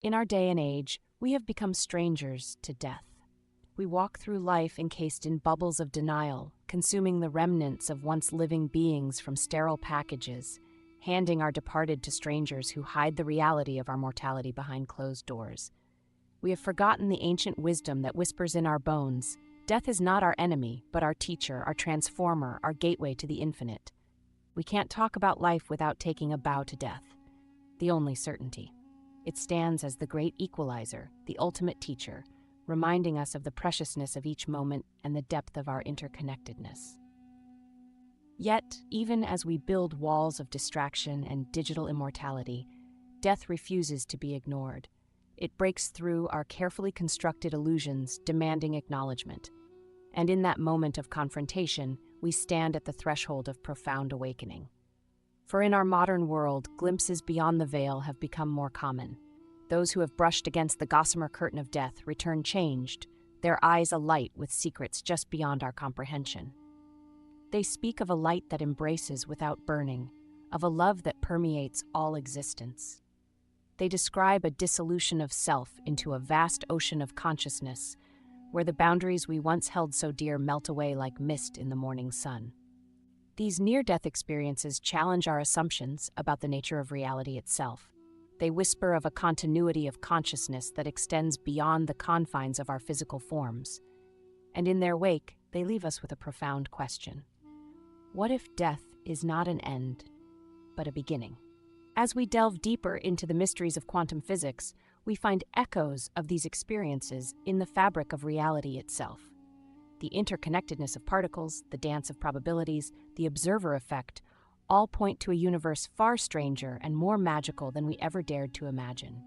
In our day and age, we have become strangers to death. We walk through life encased in bubbles of denial, consuming the remnants of once living beings from sterile packages, handing our departed to strangers who hide the reality of our mortality behind closed doors. We have forgotten the ancient wisdom that whispers in our bones. Death is not our enemy, but our teacher, our transformer, our gateway to the infinite. We can't talk about life without taking a bow to death, the only certainty. It stands as the great equalizer, the ultimate teacher, reminding us of the preciousness of each moment and the depth of our interconnectedness. Yet, even as we build walls of distraction and digital immortality, death refuses to be ignored. It breaks through our carefully constructed illusions, demanding acknowledgement. And in that moment of confrontation, we stand at the threshold of profound awakening. For in our modern world, glimpses beyond the veil have become more common. Those who have brushed against the gossamer curtain of death return changed, their eyes alight with secrets just beyond our comprehension. They speak of a light that embraces without burning, of a love that permeates all existence. They describe a dissolution of self into a vast ocean of consciousness, where the boundaries we once held so dear melt away like mist in the morning sun. These near-death experiences challenge our assumptions about the nature of reality itself. They whisper of a continuity of consciousness that extends beyond the confines of our physical forms. And in their wake, they leave us with a profound question. What if death is not an end, but a beginning? As we delve deeper into the mysteries of quantum physics, we find echoes of these experiences in the fabric of reality itself. The interconnectedness of particles, the dance of probabilities, the observer effect, all point to a universe far stranger and more magical than we ever dared to imagine.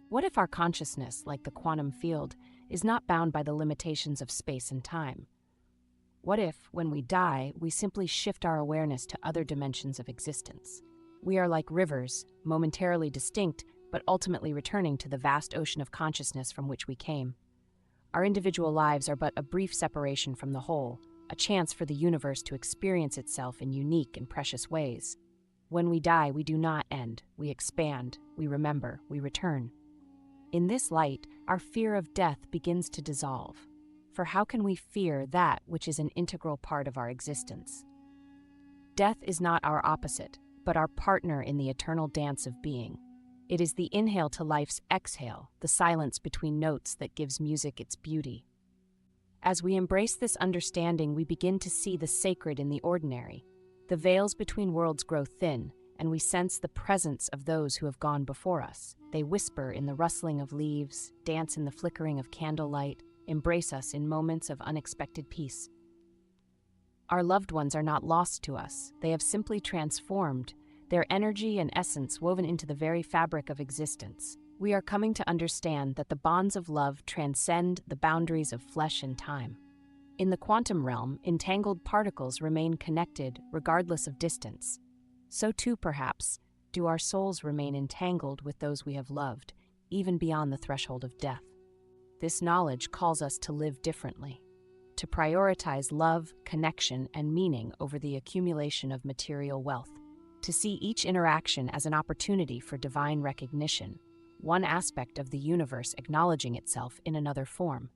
What if our consciousness, like the quantum field, is not bound by the limitations of space and time? What if, when we die, we simply shift our awareness to other dimensions of existence? We are like rivers, momentarily distinct, but ultimately returning to the vast ocean of consciousness from which we came. Our individual lives are but a brief separation from the whole, a chance for the universe to experience itself in unique and precious ways. When we die, we do not end. We expand, we remember, we return. In this light, our fear of death begins to dissolve. For how can we fear that which is an integral part of our existence? Death is not our opposite, but our partner in the eternal dance of being. It is the inhale to life's exhale, the silence between notes that gives music its beauty. As we embrace this understanding, we begin to see the sacred in the ordinary. The veils between worlds grow thin, and we sense the presence of those who have gone before us. They whisper in the rustling of leaves, dance in the flickering of candlelight, embrace us in moments of unexpected peace. Our loved ones are not lost to us. They have simply transformed, their energy and essence woven into the very fabric of existence. We are coming to understand that the bonds of love transcend the boundaries of flesh and time. In the quantum realm, entangled particles remain connected regardless of distance. So too, perhaps, do our souls remain entangled with those we have loved, even beyond the threshold of death. This knowledge calls us to live differently, to prioritize love, connection, and meaning over the accumulation of material wealth, to see each interaction as an opportunity for divine recognition, one aspect of the universe acknowledging itself in another form,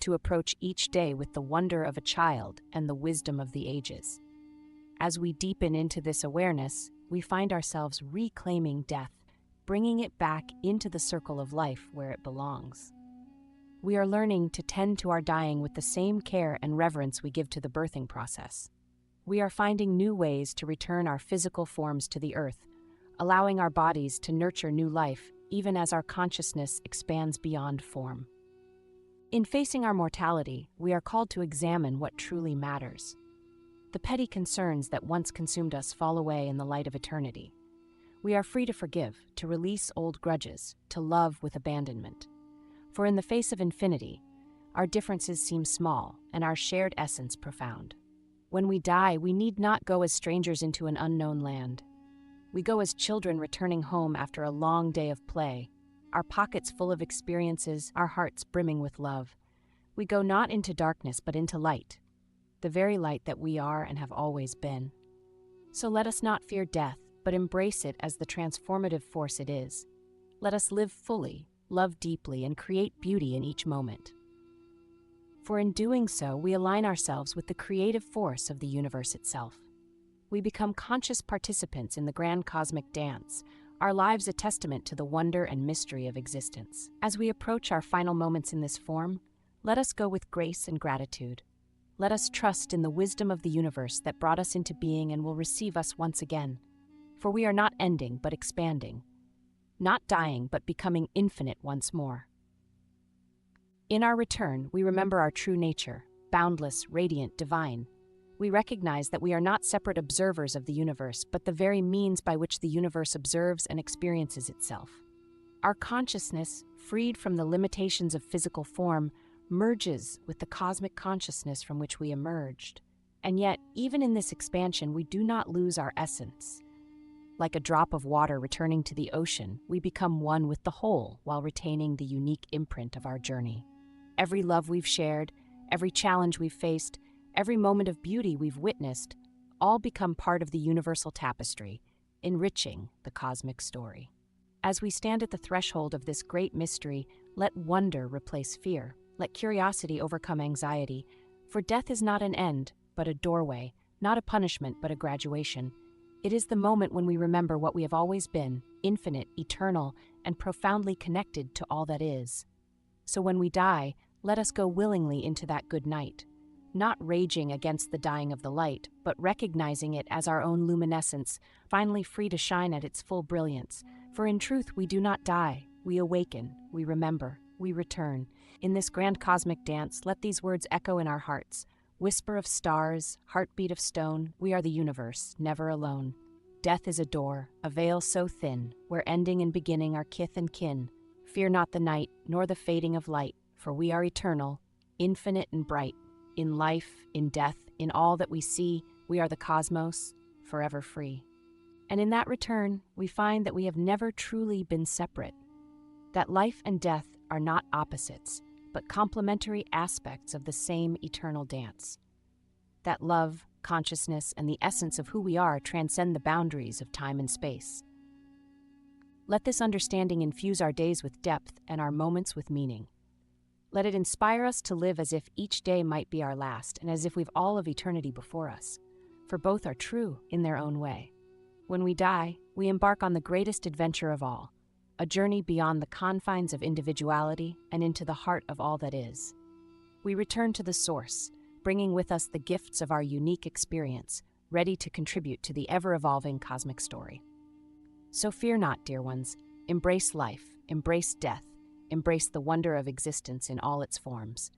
to approach each day with the wonder of a child and the wisdom of the ages. As we deepen into this awareness, we find ourselves reclaiming death, bringing it back into the circle of life where it belongs. We are learning to tend to our dying with the same care and reverence we give to the birthing process. We are finding new ways to return our physical forms to the earth, allowing our bodies to nurture new life even as our consciousness expands beyond form. In facing our mortality, we are called to examine what truly matters. The petty concerns that once consumed us fall away in the light of eternity. We are free to forgive, to release old grudges, to love with abandonment. For in the face of infinity, our differences seem small and our shared essence profound. When we die, we need not go as strangers into an unknown land. We go as children returning home after a long day of play, our pockets full of experiences, our hearts brimming with love. We go not into darkness, but into light, the very light that we are and have always been. So let us not fear death, but embrace it as the transformative force it is. Let us live fully, love deeply, and create beauty in each moment. For in doing so, we align ourselves with the creative force of the universe itself. We become conscious participants in the grand cosmic dance, our lives a testament to the wonder and mystery of existence. As we approach our final moments in this form, let us go with grace and gratitude. Let us trust in the wisdom of the universe that brought us into being and will receive us once again. For we are not ending, but expanding. Not dying, but becoming infinite once more. In our return, we remember our true nature, boundless, radiant, divine. We recognize that we are not separate observers of the universe, but the very means by which the universe observes and experiences itself. Our consciousness, freed from the limitations of physical form, merges with the cosmic consciousness from which we emerged. And yet, even in this expansion, we do not lose our essence. Like a drop of water returning to the ocean, we become one with the whole while retaining the unique imprint of our journey. Every love we've shared, every challenge we've faced, every moment of beauty we've witnessed, all become part of the universal tapestry, enriching the cosmic story. As we stand at the threshold of this great mystery, let wonder replace fear, let curiosity overcome anxiety, for death is not an end, but a doorway, not a punishment, but a graduation. It is the moment when we remember what we have always been, infinite, eternal, and profoundly connected to all that is. So when we die, let us go willingly into that good night, not raging against the dying of the light, but recognizing it as our own luminescence, finally free to shine at its full brilliance. For in truth, we do not die, we awaken, we remember, we return. In this grand cosmic dance, let these words echo in our hearts. Whisper of stars, heartbeat of stone, we are the universe, never alone. Death is a door, a veil so thin, where ending and beginning are kith and kin. Fear not the night, nor the fading of light, for we are eternal, infinite and bright. In life, in death, in all that we see, we are the cosmos, forever free. And in that return, we find that we have never truly been separate, that life and death are not opposites, but complementary aspects of the same eternal dance. That love, consciousness, and the essence of who we are transcend the boundaries of time and space. Let this understanding infuse our days with depth and our moments with meaning. Let it inspire us to live as if each day might be our last and as if we've all of eternity before us, for both are true in their own way. When we die, we embark on the greatest adventure of all, a journey beyond the confines of individuality and into the heart of all that is. We return to the source, bringing with us the gifts of our unique experience, ready to contribute to the ever-evolving cosmic story. So fear not, dear ones. Embrace life, embrace death, embrace the wonder of existence in all its forms.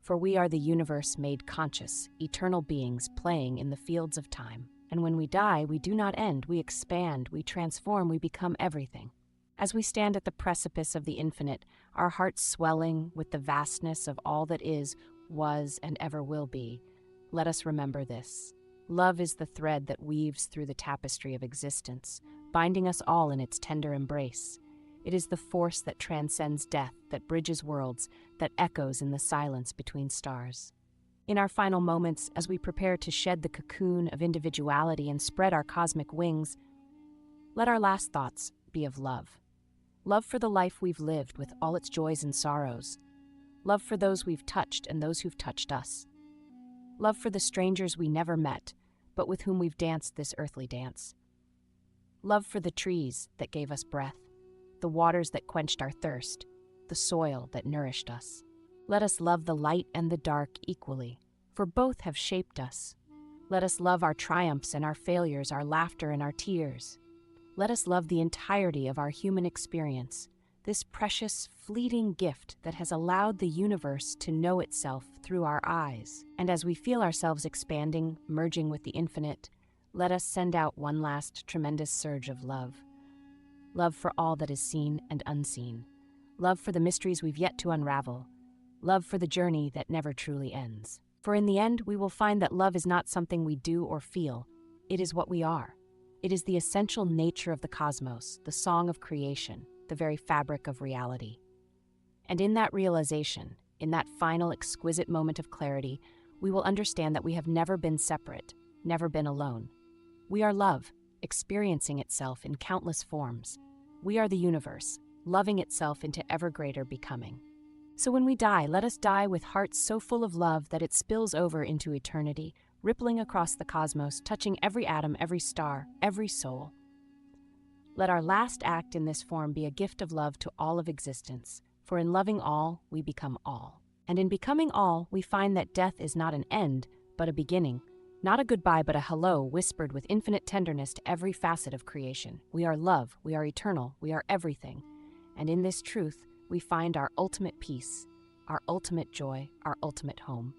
For we are the universe made conscious, eternal beings playing in the fields of time. And when we die, we do not end, we expand, we transform, we become everything. As we stand at the precipice of the infinite, our hearts swelling with the vastness of all that is, was, and ever will be, let us remember this. Love is the thread that weaves through the tapestry of existence, binding us all in its tender embrace. It is the force that transcends death, that bridges worlds, that echoes in the silence between stars. In our final moments, as we prepare to shed the cocoon of individuality and spread our cosmic wings, let our last thoughts be of love. Love for the life we've lived with all its joys and sorrows. Love for those we've touched and those who've touched us. Love for the strangers we never met, but with whom we've danced this earthly dance. Love for the trees that gave us breath, the waters that quenched our thirst, the soil that nourished us. Let us love the light and the dark equally, for both have shaped us. Let us love our triumphs and our failures, our laughter and our tears. Let us love the entirety of our human experience, this precious, fleeting gift that has allowed the universe to know itself through our eyes. And as we feel ourselves expanding, merging with the infinite, let us send out one last tremendous surge of love. Love for all that is seen and unseen. Love for the mysteries we've yet to unravel. Love for the journey that never truly ends. For in the end, we will find that love is not something we do or feel. It is what we are. It is the essential nature of the cosmos, the song of creation, the very fabric of reality. And in that realization, in that final exquisite moment of clarity, we will understand that we have never been separate, never been alone. We are love, experiencing itself in countless forms. We are the universe, loving itself into ever greater becoming. So when we die, let us die with hearts so full of love that it spills over into eternity, rippling across the cosmos, touching every atom, every star, every soul. Let our last act in this form be a gift of love to all of existence, for in loving all, we become all. And in becoming all, we find that death is not an end, but a beginning. Not a goodbye, but a hello, whispered with infinite tenderness to every facet of creation. We are love, we are eternal, we are everything. And in this truth, we find our ultimate peace, our ultimate joy, our ultimate home.